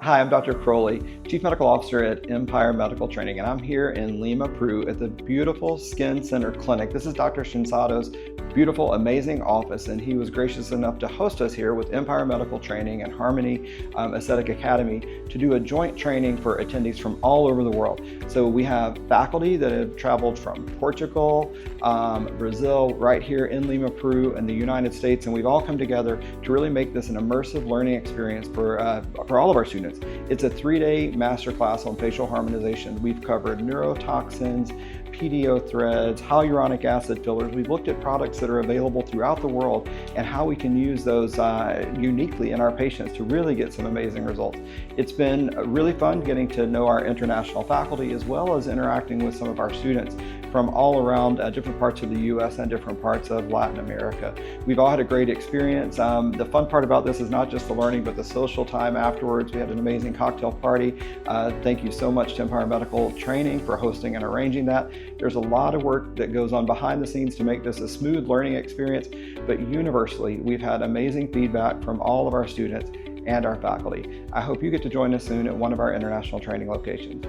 Hi, I'm Dr. Croley, Chief Medical Officer at Empire Medical Training, and I'm here in Lima, Peru at the beautiful Skin Center Clinic. This is Dr. Shinsato's beautiful, amazing office, and he was gracious enough to host us here with Empire Medical Training and Harmony Aesthetic Academy to do a joint training for attendees from all over the world. So we have faculty that have traveled from Portugal, Brazil, right here in Lima, Peru, and the United States, and we've all come together to really make this an immersive learning experience for all of our students. It's a 3-day masterclass on facial harmonization. We've covered neurotoxins, PDO threads, hyaluronic acid fillers. We've looked at products that are available throughout the world and how we can use those uniquely in our patients to really get some amazing results. It's been really fun getting to know our international faculty as well as interacting with some of our students from all around different parts of the US and different parts of Latin America. We've all had a great experience. The fun part about this is not just the learning, but the social time afterwards. We had an amazing cocktail party. Thank you so much to Empire Medical Training for hosting and arranging that. There's a lot of work that goes on behind the scenes to make this a smooth learning experience, but universally, we've had amazing feedback from all of our students and our faculty. I hope you get to join us soon at one of our international training locations.